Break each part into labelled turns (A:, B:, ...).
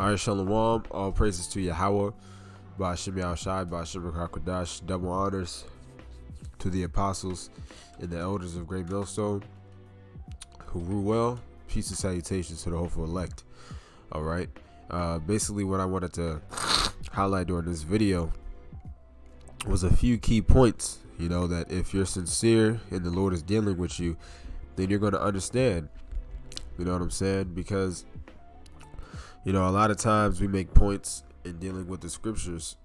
A: All right, Shalom. All praises to Yahweh, Ba'ashem Yahushai, Ba'ashem HaKadosh. Double honors to the apostles and the elders of Great Millstone who rule well. Peace and salutations to the hopeful elect. All right. Basically, what I wanted to highlight during this video was a few key points. You know, that if you're sincere and the Lord is dealing with you, then you're going to understand. You know what I'm saying? Because you know, a lot of times we make points in dealing with the scriptures,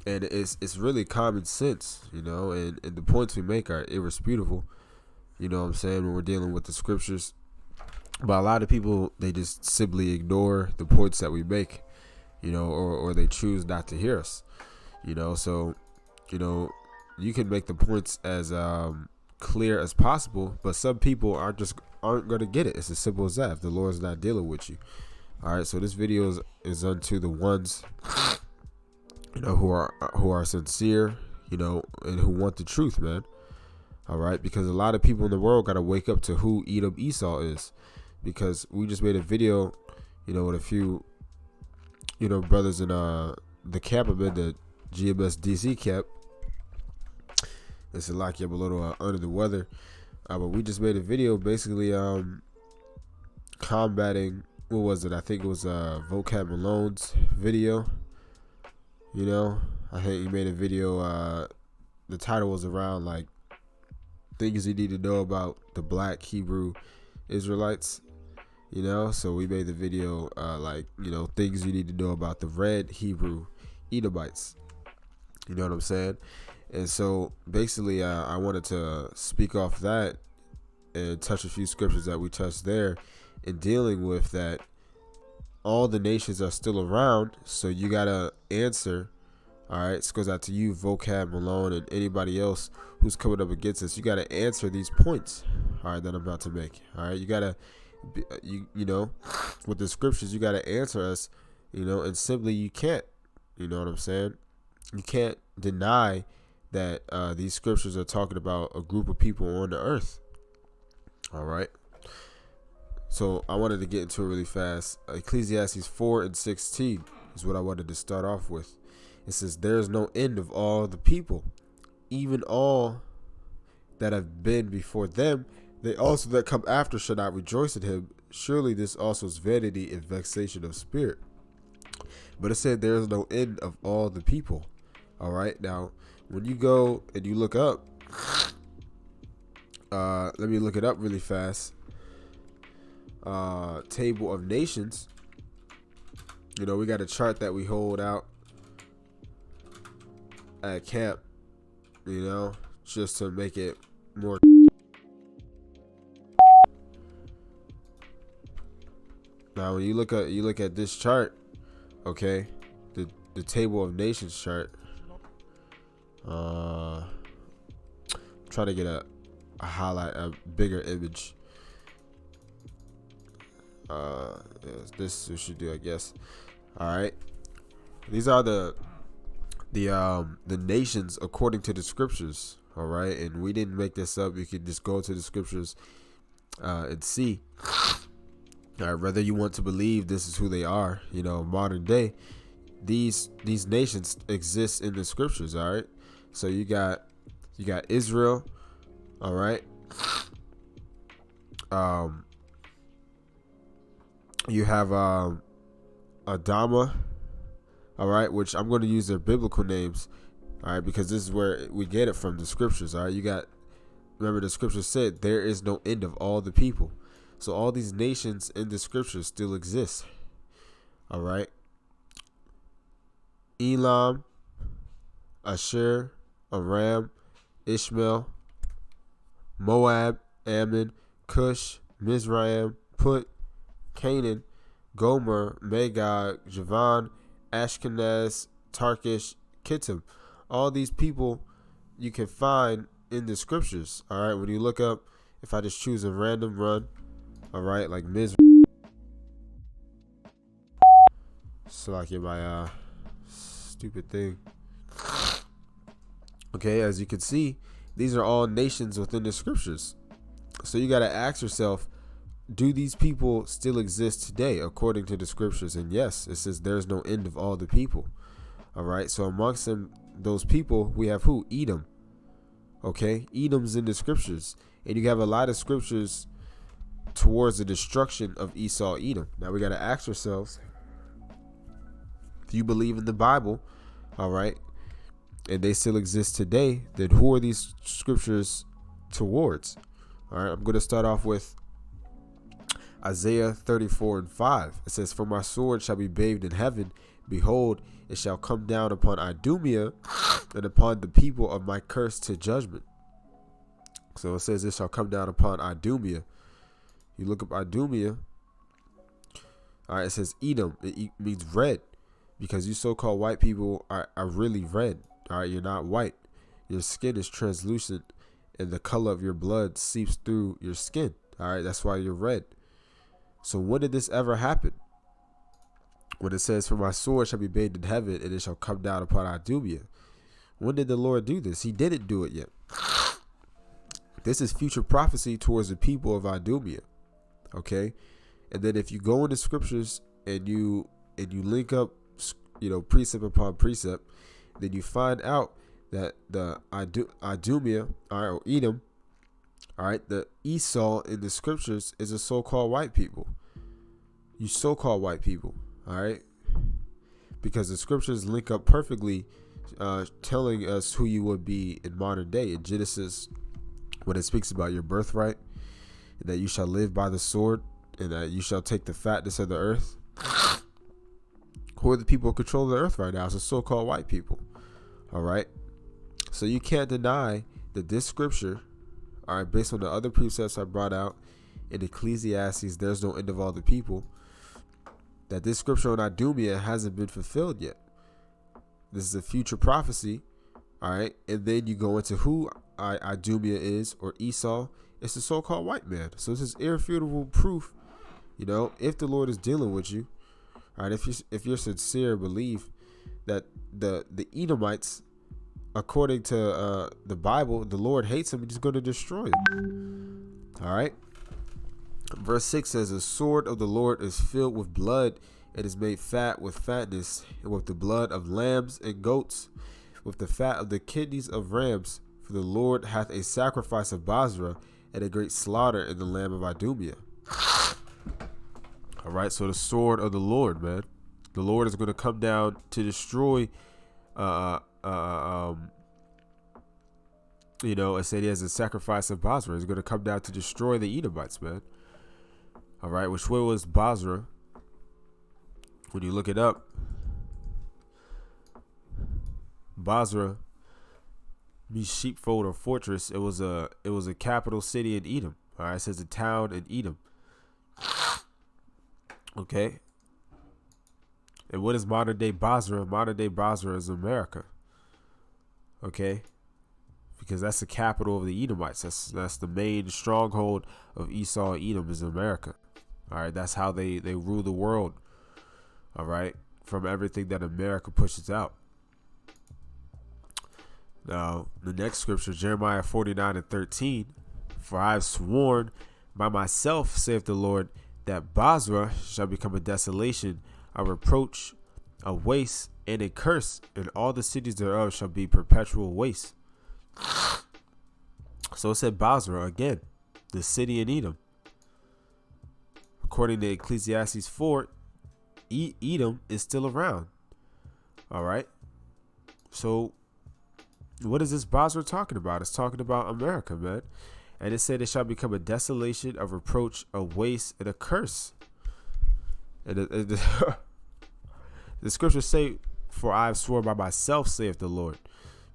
A: and it's really common sense, you know, and the points we make are irrefutable, you know what I'm saying, when we're dealing with the scriptures. But a lot of people, they just simply ignore the points that we make, you know, or they choose not to hear us, you know. So, you know, you can make the points as clear as possible, but some people aren't going to get it. It's as simple as that if the Lord's not dealing with you. All right, so this video is unto the ones, you know, who are sincere, you know, and who want the truth, man. All right, because a lot of people in the world got to wake up to who Edom Esau is, because we just made a video, you know, with a few, you know, brothers in the camp. I'm in the GMS DC camp. It's like I'm a little under the weather, but we just made a video basically combating. What was it? I think it was Vocab Malone's video. You know, I think he made a video. The title was around like things you need to know about the black Hebrew Israelites. You know, so we made the video like, you know, things you need to know about the red Hebrew Edomites. You know what I'm saying? And so basically, I wanted to speak off that and touch a few scriptures that we touched there. In dealing with that, all the nations are still around, so you gotta answer. All right, this goes out to you, Vocab Malone, and anybody else who's coming up against us. You gotta answer these points, all right, that I'm about to make. All right, you gotta, you know, with the scriptures, you gotta answer us, you know, and simply you can't. You know what I'm saying? You can't deny that these scriptures are talking about a group of people on the earth. All right. So I wanted to get into it really fast. Ecclesiastes 4:16 is what I wanted to start off with. It says, "There is no end of all the people, even all that have been before them. They also that come after shall not rejoice in him. Surely this also is vanity and vexation of spirit." But it said there is no end of all the people. All right. Now, when you go and you look up, let me look it up really fast. Table of nations. You know, we got a chart that we hold out at camp, you know, just to make it more. Now when you look at this chart, okay, the table of nations chart, I'm trying to get a bigger image. This we should do, I guess. All right, these are the nations according to the scriptures. All right, and we didn't make this up. You can just go to the scriptures and see. All right, whether you want to believe this is who they are, you know, modern day, these nations exist in the scriptures. All right, so you got Israel. All right. You have Idumea, all right, which I'm going to use their biblical names, all right, because this is where we get it from, the scriptures. All right, remember the scripture said there is no end of all the people, so all these nations in the scriptures still exist. All right, Elam, Ashur, Aram, Ishmael, Moab, Ammon, Cush, Mizraim, Put, Canaan, Gomer, Magog, Javan, Ashkenaz, Tarkish, Kittim. All these people you can find in the scriptures. All right, when you look up, if I just choose a random run, all right, like Mizraim. So like in my stupid thing. Okay, as you can see, these are all nations within the scriptures. So you got to ask yourself, do these people still exist today according to the scriptures? And yes, it says there's no end of all the people. All right. So amongst them, those people, we have who? Edom. Okay. Edom's in the scriptures. And you have a lot of scriptures towards the destruction of Esau, Edom. Now we got to ask ourselves, do you believe in the Bible? All right. And they still exist today. Then who are these scriptures towards? All right. I'm going to start off with Isaiah 34:5. It says, for my sword shall be bathed in heaven. Behold, it shall come down upon Idumea and upon the people of my curse to judgment. So it says it shall come down upon Idumea. You look up Idumea. All right, it says Edom. It means red, because you so-called white people are really red. All right, you're not white. Your skin is translucent, and the color of your blood seeps through your skin. All right, that's why you're red. So when did this ever happen? When it says, for my sword shall be bathed in heaven, and it shall come down upon Idumea. When did the Lord do this? He didn't do it yet. This is future prophecy towards the people of Idumea. Okay. And then if you go into scriptures and you link up, precept upon precept, then you find out that the Idumea, or Edom, all right, the Esau in the scriptures is a so-called white people. You so-called white people, all right, because the scriptures link up perfectly, telling us who you would be in modern day. In Genesis, when it speaks about your birthright, and that you shall live by the sword, and that you shall take the fatness of the earth. Who are the people who control the earth right now? It's the so-called white people. All right. So you can't deny that this scripture, all right, based on the other precepts I brought out in Ecclesiastes, there's no end of all the people, that this scripture on Idumea hasn't been fulfilled yet. This is a future prophecy. All right. And then you go into who Idumea is, or Esau. It's the so-called white man. So this is irrefutable proof, if the Lord is dealing with you. All right, if you're sincere, believe that the Edomites, according to the Bible, the Lord hates them and he's going to destroy them. All right. Verse 6 says, the sword of the Lord is filled with blood and is made fat with fatness, and with the blood of lambs and goats, with the fat of the kidneys of rams. For the Lord hath a sacrifice of Bozrah, and a great slaughter in the land of Idumea. All right, so the sword of the Lord, man. The Lord is going to come down to destroy, it said he has a sacrifice of Bozrah. He's going to come down to destroy the Edomites, man. All right, which way was Bozrah? When you look it up, Bozrah means sheepfold or fortress. It was a capital city in Edom. All right, it says a town in Edom. Okay. And what is modern day Bozrah? Modern day Bozrah is America. Okay. Because that's the capital of the Edomites. That's the main stronghold of Esau and Edom is America. All right. That's how they rule the world. All right. From everything that America pushes out. Now, the next scripture, Jeremiah 49:13. For I have sworn by myself, saith the Lord, that Bozrah shall become a desolation, a reproach, a waste, and a curse, and all the cities thereof shall be perpetual waste. So it said Bozrah again, the city in Edom. According to Ecclesiastes 4, Edom is still around. All right. So what is this Bozrah talking about? It's talking about America, man. And it said it shall become a desolation, a reproach, a waste, and a curse. And the scriptures say, for I have sworn by myself, saith the Lord.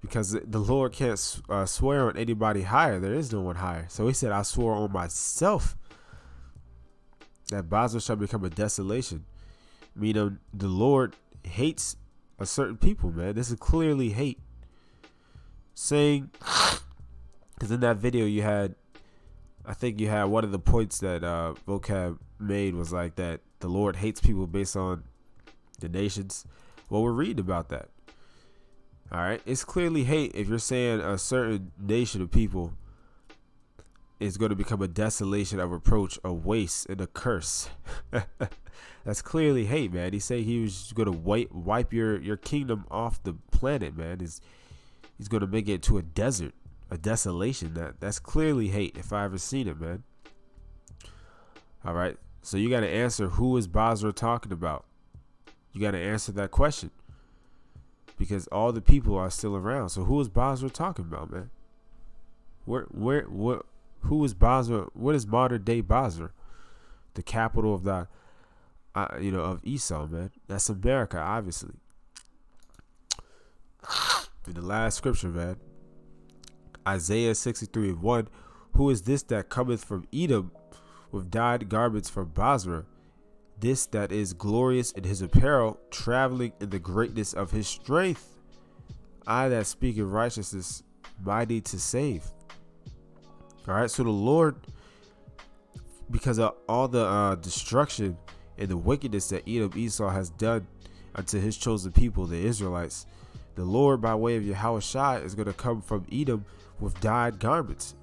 A: Because the Lord can't swear on anybody higher. There is no one higher. So he said, I swore on myself that Bozrah shall become a desolation. Meaning the Lord hates a certain people, man. This is clearly hate. Saying, because in that video I think you had one of the points that Vocab made was like that the Lord hates people based on the nations. Well, we're reading about that. All right. It's clearly hate if you're saying a certain nation of people is going to become a desolation, a reproach, a waste, and a curse. That's clearly hate, man. He said he was going to wipe your kingdom off the planet, man. He's going to make it to a desert, a desolation. That's clearly hate if I ever seen it, man. All right. So you got to answer, who is Bozrah talking about? You got to answer that question, because all the people are still around. So who is Bozrah talking about, man? Who is Bozrah? What is modern day Bozrah? The capital of the, of Esau, man. That's America, obviously. In the last scripture, man, Isaiah 63:1, who is this that cometh from Edom with dyed garments from Bozrah? This that is glorious in his apparel, traveling in the greatness of his strength. I that speak in righteousness, mighty to save. All right, so the Lord, because of all the destruction and the wickedness that Edom, Esau has done unto his chosen people, the Israelites, the Lord, by way of Yahushua, is going to come from Edom with dyed garments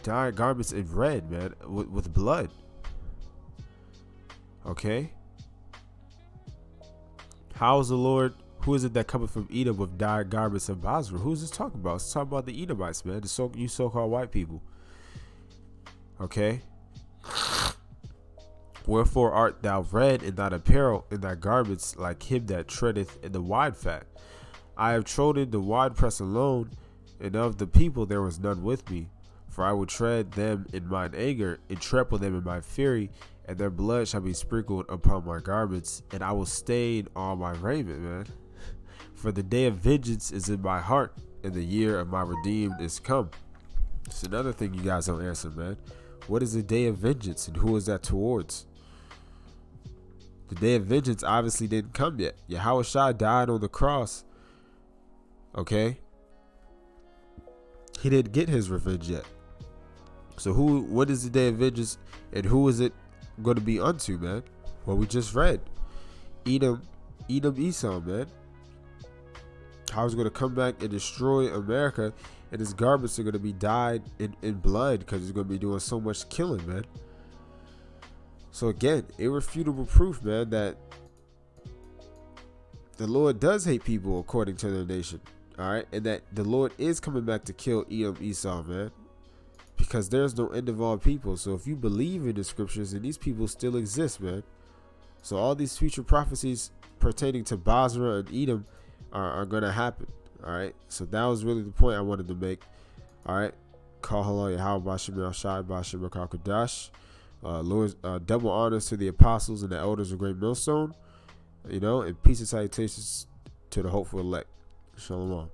A: in red, man, with blood. Okay. How is the Lord? Who is it that cometh from Edom with dyed garments of Bozrah? Who is this talking about? It's talking about the Edomites, man. You so-called white people. Okay. Wherefore art thou red in thine apparel, in thy garments, like him that treadeth in the wine fat? I have trodden the winepress alone, and of the people there was none with me. For I will tread them in mine anger, and trample them in my fury, and their blood shall be sprinkled upon my garments, and I will stain all my raiment, man. For the day of vengeance is in my heart, and the year of my redeemed is come. It's another thing you guys don't answer, man. What is the day of vengeance, and who is that towards? The day of vengeance obviously didn't come yet. Yahushua died on the cross. Okay? He didn't get his revenge yet. So what is the day of vengeance, and who is it going to be unto, man? Well, we just read Edom, Esau, man. How he's going to come back and destroy America, and his garments are going to be dyed in blood, because he's going to be doing so much killing, man. So again, irrefutable proof, man, that the Lord does hate people according to their nation. All right, and that the Lord is coming back to kill Edom, Esau, man, because there's no end of all people. So if you believe in the scriptures, and these people still exist, man. So all these future prophecies pertaining to Bozrah and Edom are going to happen. All right, so that was really the point I wanted to make. All right, call hello Yahweh Bashim Al-Shai Bashim Al-Kadash. Lord, double honors to the apostles and the elders of Great Millstone, and peace and salutations to the hopeful elect. Shalom.